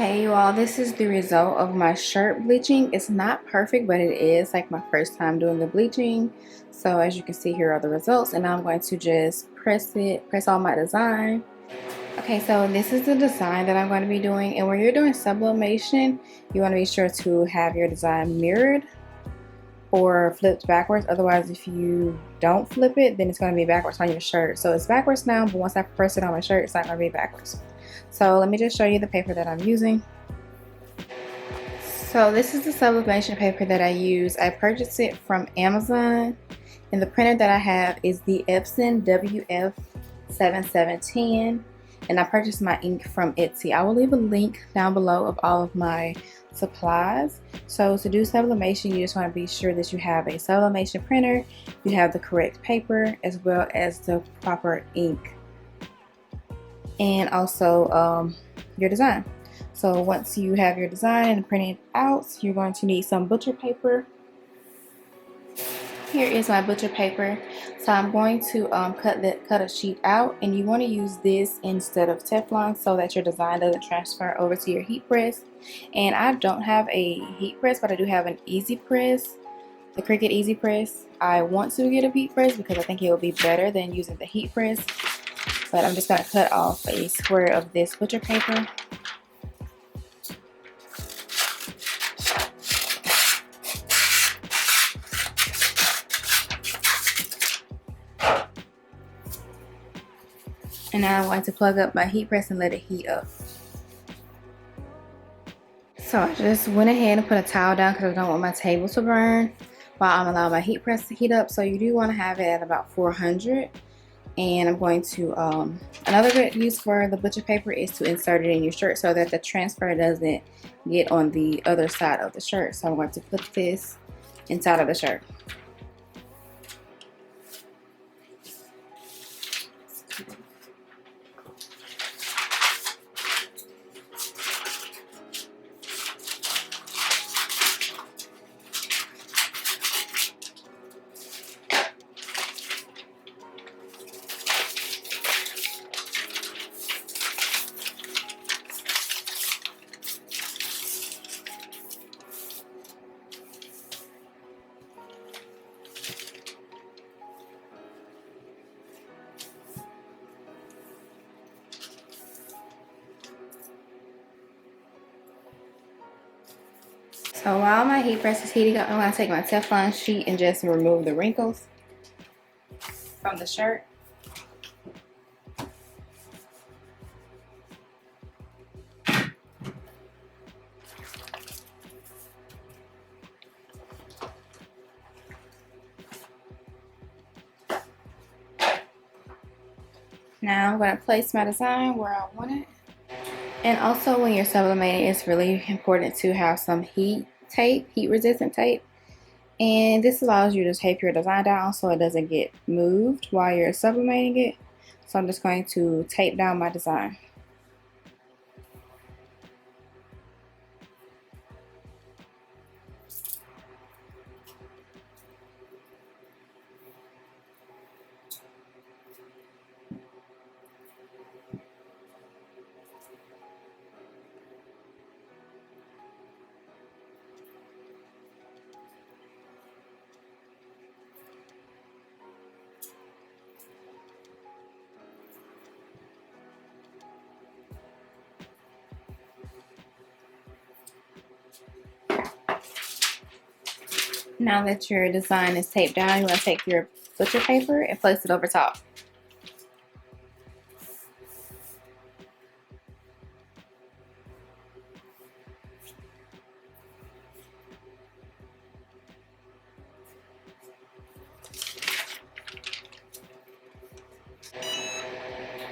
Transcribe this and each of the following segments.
Okay, you all, this is the result of my shirt bleaching. It's not perfect, but it is like my first time doing the bleaching. So as you can see, here are the results, and I'm going to just press on my design. Okay, so this is the design that I'm going to be doing, and when you're doing sublimation, you want to be sure to have your design mirrored or flipped backwards. Otherwise, if you don't flip it, then it's going to be backwards on your shirt. So it's backwards now, but once I press it on my shirt, it's not going to be backwards. So let me just show you the paper that I'm using. So this is the sublimation paper that I use. I purchased it from Amazon, and the printer that I have is the Epson WF7710, and I purchased my ink from Etsy. I will leave a link down below of all of my supplies. So to do sublimation, you just want to be sure that you have a sublimation printer, you have the correct paper, as well as the proper ink, and also your design. So once you have your design and printed out, you're going to need some butcher paper. Here is my butcher paper. So I'm going to cut a sheet out, and you want to use this instead of Teflon so that your design doesn't transfer over to your heat press. And I don't have a heat press, but I do have an easy press, the Cricut easy press. I want to get a heat press because I think it will be better than using the heat press. But I'm just going to cut off a square of this butcher paper. And now I'm going to plug up my heat press and let it heat up. So I just went ahead and put a towel down because I don't want my table to burn while I'm allowing my heat press to heat up. So you do want to have it at about 400. And I'm going to, another good use for the butcher paper is to insert it in your shirt so that the transfer doesn't get on the other side of the shirt. So I'm going to put this inside of the shirt. So while my heat press is heating up, I'm going to take my Teflon sheet and just remove the wrinkles from the shirt. Now I'm going to place my design where I want it. And also when you're sublimating, it's really important to have some heat resistant tape. And this allows you to tape your design down so it doesn't get moved while you're sublimating it. So I'm just going to tape down my design. Now that your design is taped down, you want to take your butcher paper and place it over top.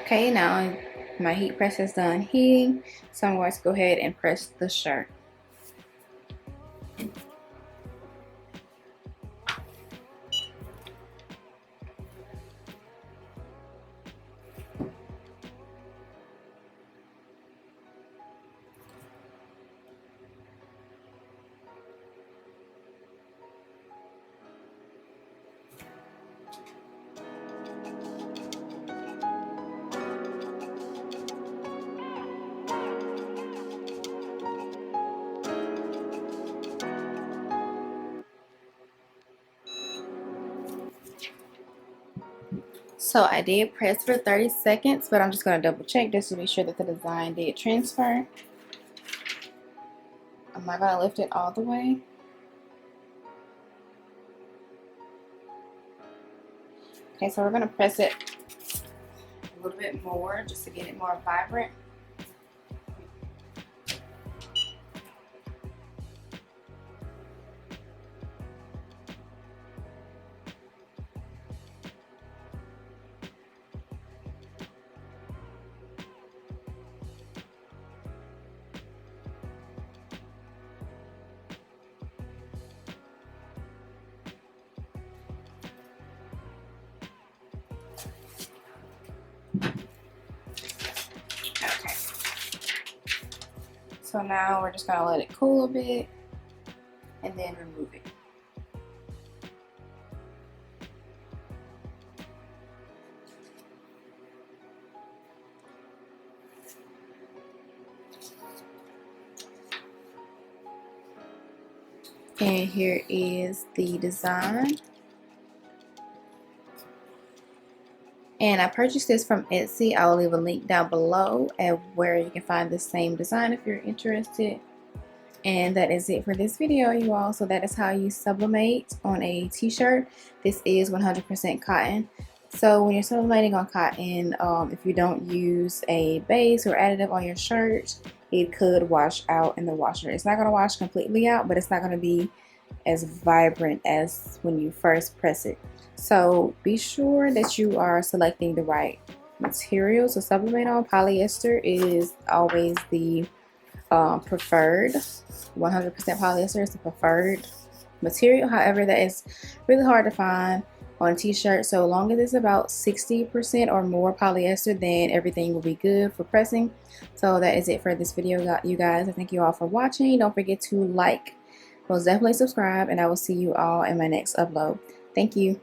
Okay, now my heat press is done heating, so I'm going to go ahead and press the shirt. So I did press for 30 seconds, but I'm just going to double check just to be sure that the design did transfer. I'm not going to lift it all the way. Okay, so we're going to press it a little bit more just to get it more vibrant. Okay. So now we're just going to let it cool a bit and then remove it. And here is the design. And I purchased this from Etsy. I will leave a link down below at where you can find the same design if you're interested. And that is it for this video, you all. So that is how you sublimate on a t-shirt. This is 100% cotton. So when you're sublimating on cotton, if you don't use a base or additive on your shirt, it could wash out in the washer. It's not going to wash completely out, but it's not going to be as vibrant as when you first press it. So be sure that you are selecting the right material to sublimate on. Polyester is always the preferred. 100% polyester is the preferred material. However, that is really hard to find on a t-shirt. So long as it's about 60% or more polyester, then everything will be good for pressing. So that is it for this video, you guys. I thank you all for watching. Don't forget to like, most definitely subscribe, and I will see you all in my next upload. Thank you.